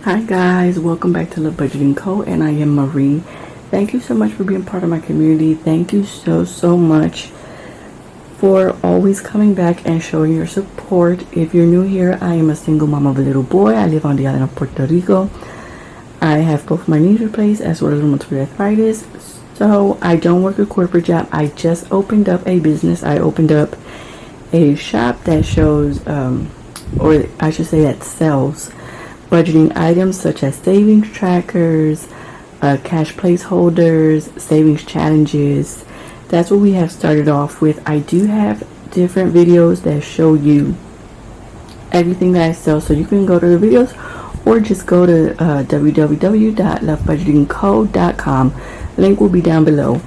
Hi guys, welcome back to Love Budgeting Co. and I am Marie. Thank you so much for being part of my community. Thank you so much for always coming back and showing your support. If you're new here, I am a single mom of a little boy. I live on the island of Puerto Rico. I have both my knees replaced as well as rheumatoid arthritis. So I don't work a corporate job. I just opened up a business. I opened up a shop that shows, or I should say that sells budgeting items such as savings trackers, cash placeholders, savings challenges. That's what we have started off with. I do have different videos that show you everything that I sell, so you can go to the videos or just go to www.lovebudgetingco.com. Link will be down below.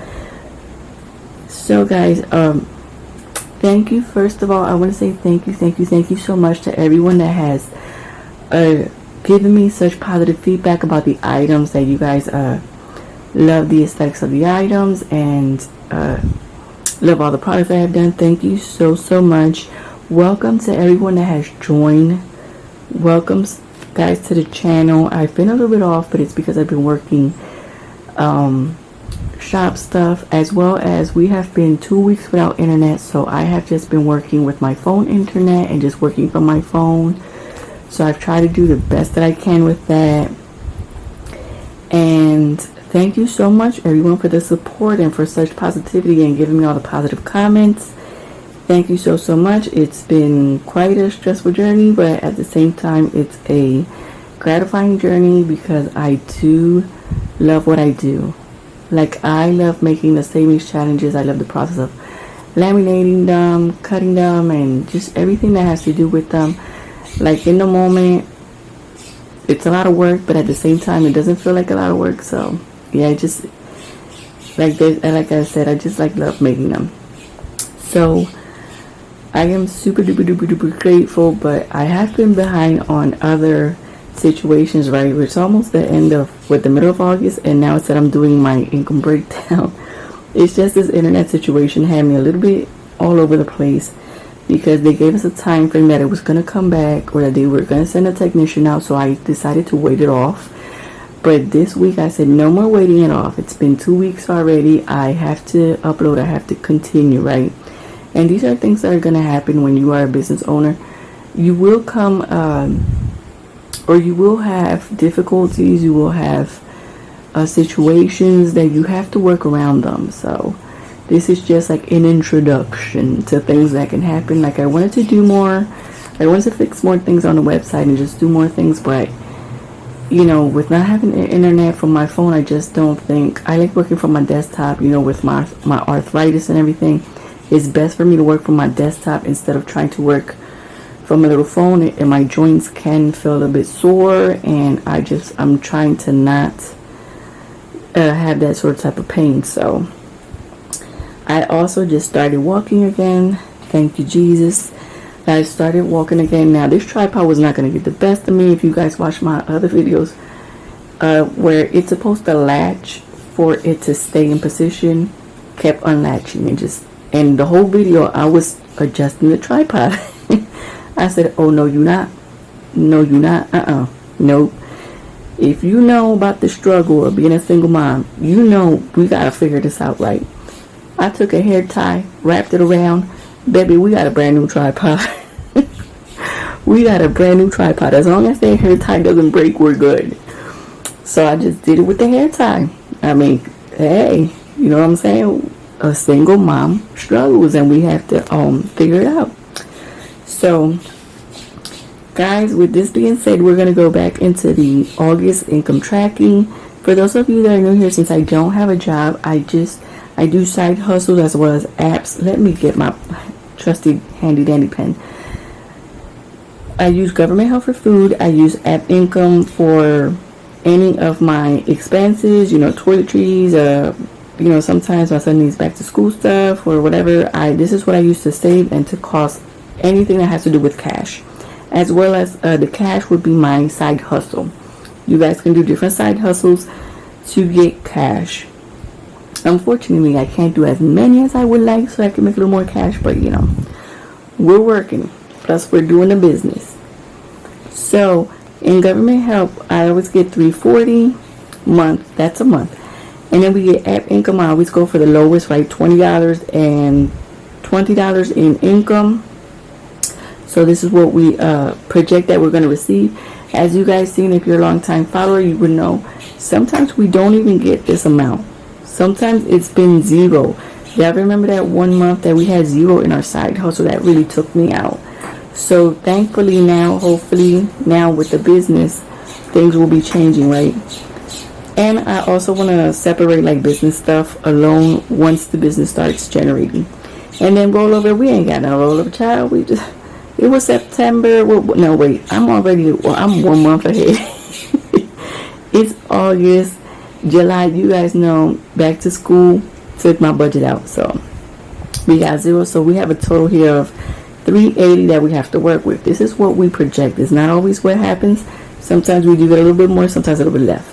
So guys, thank you. First of all, I want to say thank you so much to everyone that has given me such positive feedback about the items, that you guys love the aesthetics of the items and love all the products I have done. Thank you so much. Welcome to everyone that has joined. Welcome guys to the channel. I've been a little bit off, but it's because I've been working shop stuff, as well as we have been 2 weeks without internet, so I have just been working with my phone internet and just working from my phone. So I've tried to do the best that I can with that. And thank you so much everyone for the support and for such positivity and giving me all the positive comments. Thank you so much. It's been quite a stressful journey, but at the same time it's a gratifying journey because I do love what I do. Like, I love making the savings challenges. I love the process of laminating them, cutting them, and just everything that has to do with them. Like, in the moment it's a lot of work, but at the same time it doesn't feel like a lot of work. So yeah, just like I said, I just love making them. So I am super duper grateful, but I have been behind on other situations, right? It's almost the end of the middle of August, and now it's that I'm doing my income breakdown. It's just this internet situation had me a little bit all over the place, because they gave us a time frame that it was going to come back, or that they were going to send a technician out. So I decided to wait it off. But this week I said no more waiting it off. It's been 2 weeks already. I have to upload. I have to continue, right? And these are things that are going to happen when you are a business owner. You will come or you will have difficulties. You will have situations that you have to work around them. So this is just like an introduction to things that can happen. Like, I wanted to do more. I wanted to fix more things on the website and just do more things. But, you know, with not having internet from my phone, I just don't think. I like working from my desktop, you know, with my arthritis and everything. It's best for me to work from my desktop instead of trying to work from a little phone. And my joints can feel a bit sore. And I'm trying to not have that sort of type of pain. So I also just started walking again. Thank you, Jesus. I started walking again. Now, this tripod was not going to get the best of me. If you guys watch my other videos, where it's supposed to latch for it to stay in position, kept unlatching, and the whole video I was adjusting the tripod. I said, oh, no, you not. No, you not. Nope. If you know about the struggle of being a single mom, you know we got to figure this out, right? I took a hair tie, wrapped it around. Baby, we got a brand new tripod. We got a brand new tripod. As long as that hair tie doesn't break, we're good. So I just did it with the hair tie. I mean, hey, you know what I'm saying? A single mom struggles, and we have to figure it out. So, guys, with this being said, we're going to go back into the August income tracking. For those of you that are new here, since I don't have a job, I do side hustles as well as apps. Let me get my trusty handy dandy pen. I use Government Help for Food. I use App Income for any of my expenses, you know, toiletries, you know, sometimes my son needs back to school stuff or whatever. This is what I use to save and to cost anything that has to do with cash. As well as the cash would be my side hustle. You guys can do different side hustles to get cash. Unfortunately, I can't do as many as I would like, so I can make a little more cash, but you know, we're working. Plus, we're doing a business. So In government help, I always get $340 month. That's a month. And then we get app income. I always go for the lowest, right? $20 and $20 in income. So this is what we project that we're going to receive. As you guys seen, if you're a long time follower, you would know sometimes we don't even get this amount. Sometimes it's been zero. Y'all remember that one month that we had zero in our side hustle? That really took me out. So thankfully now, hopefully now with the business, things will be changing, right? And I also want to separate like business stuff alone once the business starts generating. And then rollover, we ain't got no rollover, child. We just, it was September. Well, no, wait, I'm 1 month ahead. It's August, July. You guys know, back to school, took my budget out. So we got zero. So we have a total here of $380 that we have to work with. This is what we project. It's not always what happens. Sometimes we do get a little bit more, sometimes a little bit less.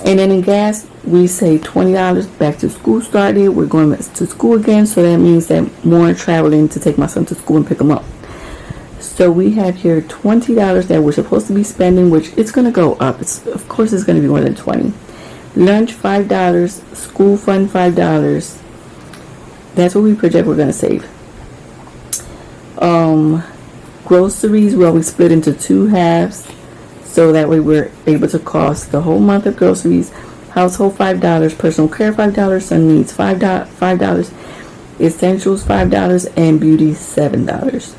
And then in gas, we say $20. Back to school started. We're going to school again, so that means that more traveling to take my son to school and pick him up. So we have here $20 that we're supposed to be spending, which it's going to go up. Of course, it's going to be more than $20. Lunch $5. School fund $5. That's what we project we're going to save. Groceries, well, we split into 2 halves. So that way we're able to cost the whole month of groceries. Household $5, personal care $5, son needs $5, essentials $5, and beauty $7.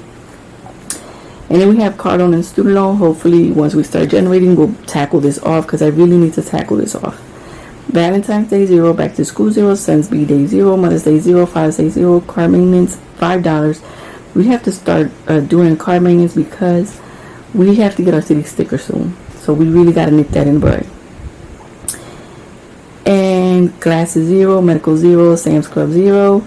And then we have car loan and student loan. Hopefully once we start generating, we'll tackle this off because I really need to tackle this off. Valentine's Day 0, back to school 0, son's B-Day 0, Mother's Day 0, Father's Day 0, car maintenance $5. We have to start doing car maintenance because we have to get our city sticker soon. So we really got to nip that in the bud. And glasses 0, medical 0, Sam's Club 0,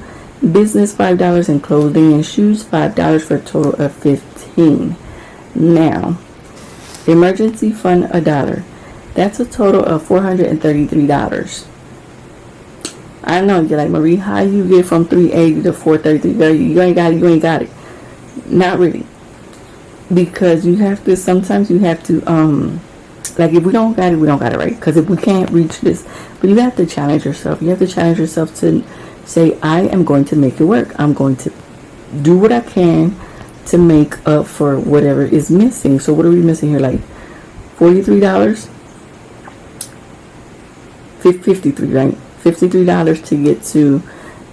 business $5, and clothing and shoes $5 for a total of $15. Now, emergency fund $1. That's a total of $433. I know you're like, Marie, how you get from $380 to $433? Girl, you ain't got it. Not really. Because you have to, sometimes you have to, like if we don't got it, we don't got it, right? Because if we can't reach this, but you have to challenge yourself. You have to challenge yourself to say, I am going to make it work. I'm going to do what I can to make up for whatever is missing. So what are we missing here? Like $43? 53, right? $53 to get to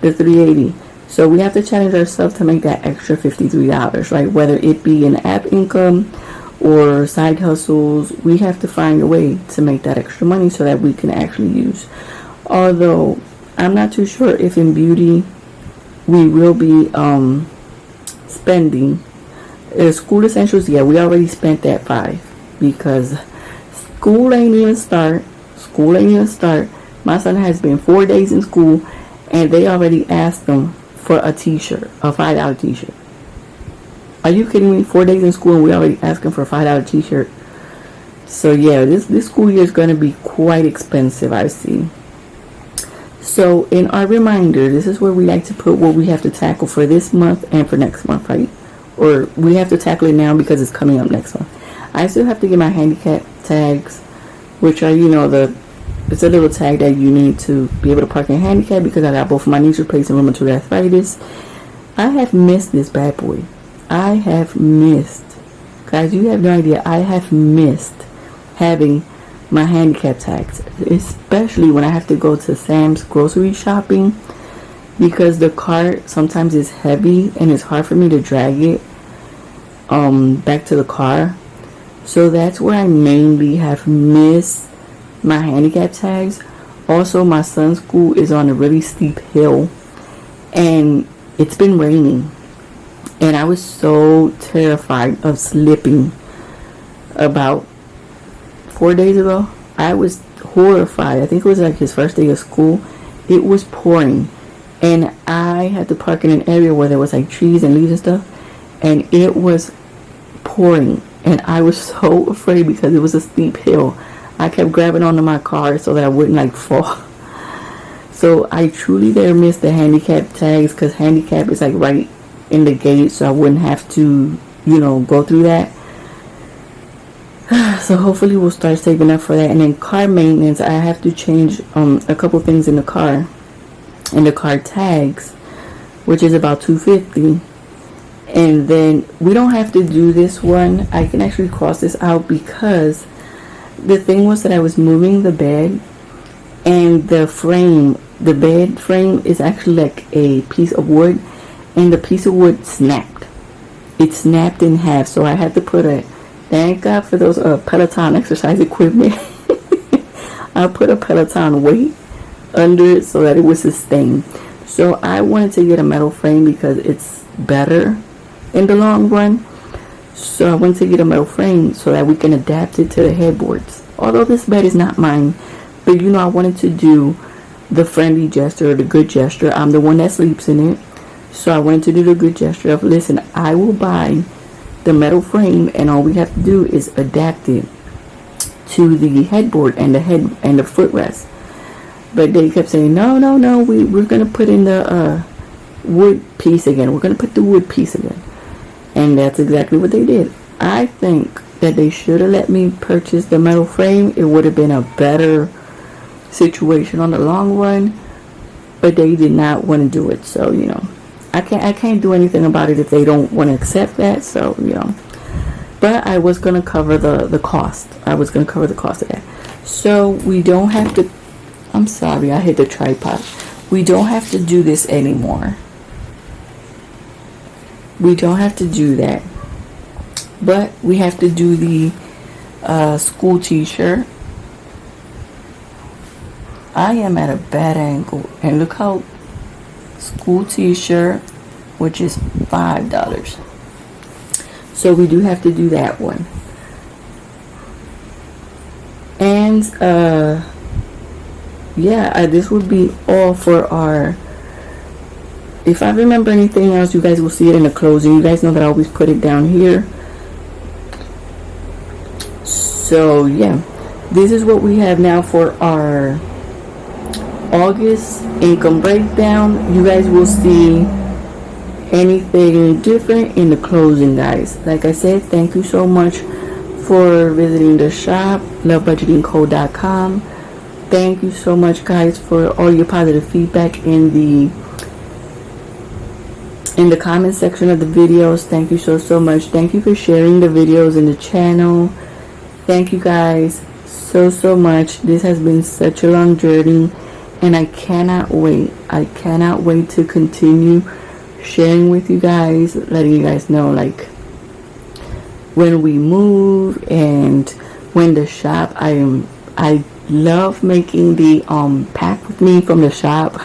the 380. So we have to challenge ourselves to make that extra $53, right? Whether it be an app income or side hustles, we have to find a way to make that extra money so that we can actually use. Although I'm not too sure if in beauty we will be spending school essentials. Yeah, we already spent that $5 because school ain't even start. My son has been 4 days in school and they already asked him for a t-shirt, a $5 t-shirt. Are you kidding me? 4 days in school and we already asking for a $5 t-shirt. So yeah, this school year is going to be quite expensive, I see. So in our reminder, this is where we like to put what we have to tackle for this month and for next month, right? Or we have to tackle it now because it's coming up next month. I still have to get my handicap tags, which are, you know, it's a little tag that you need to be able to park in handicap because I got both of my knees replaced and rheumatoid arthritis. I have missed this bad boy. I have missed. Guys, you have no idea. I have missed having my handicap tags, especially when I have to go to Sam's grocery shopping because the cart sometimes is heavy and it's hard for me to drag it back to the car. So that's where I mainly have missed my handicap tags. Also, my son's school is on a really steep hill and it's been raining and I was so terrified of slipping. About 4 days ago, I was horrified. I think it was like his first day of school. It was pouring and I had to park in an area where there was like trees and leaves and stuff, and it was pouring and I was so afraid because it was a steep hill. I kept grabbing onto my car so that I wouldn't like fall. So I truly there missed the handicap tags because handicap is like right in the gate, so I wouldn't have to, you know, go through that. So hopefully we'll start saving up for that. And then car maintenance, I have to change a couple things in the car, in the car tags, which is about $250. And then we don't have to do this one. I can actually cross this out because the thing was that I was moving the bed, and the frame, the bed frame, is actually like a piece of wood, and the piece of wood snapped. It snapped in half, so I had to put a, thank God for those Peloton exercise equipment. I put a Peloton weight under it so that it would sustain. So I wanted to get a metal frame because it's better in the long run. So I wanted to get a metal frame so that we can adapt it to the headboards. Although this bed is not mine, but you know, I wanted to do the friendly gesture, or the good gesture. I'm the one that sleeps in it. So I wanted to do the good gesture of, listen, I will buy the metal frame and all we have to do is adapt it to the headboard and the footrest. But they kept saying, no, we're going to put in the wood piece again. We're going to put the wood piece again. And that's exactly what they did. I think that they should have let me purchase the metal frame. It would have been a better situation on the long run. But they did not want to do it. So, you know, I can't do anything about it if they don't want to accept that. So, you know. But I was going to cover the cost. I was going to cover the cost of that. So we don't have to... I'm sorry, I hit the tripod. We don't have to do this anymore. We don't have to do that. But we have to do the school t-shirt. I am at a bad angle. And look how school t-shirt, which is $5. So we do have to do that one. And yeah, this would be all for our... If I remember anything else, you guys will see it in the closing. You guys know that I always put it down here. So yeah, this is what we have now for our August income breakdown. You guys will see anything different in the closing, guys. Like I said, thank you so much for visiting the shop, lovebudgetingco.com. Thank you so much, guys, for all your positive feedback in the comment section of the videos. Thank you so much. Thank you for sharing the videos in the channel. Thank you guys so much. This has been such a long journey, and I cannot wait to continue sharing with you guys, letting you guys know, like, when we move and when the shop, I love making the pack with me from the shop.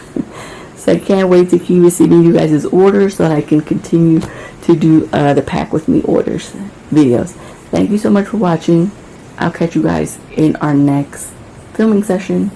So I can't wait to keep receiving you guys' orders so that I can continue to do the pack with me orders videos. Thank you so much for watching. I'll catch you guys in our next filming session.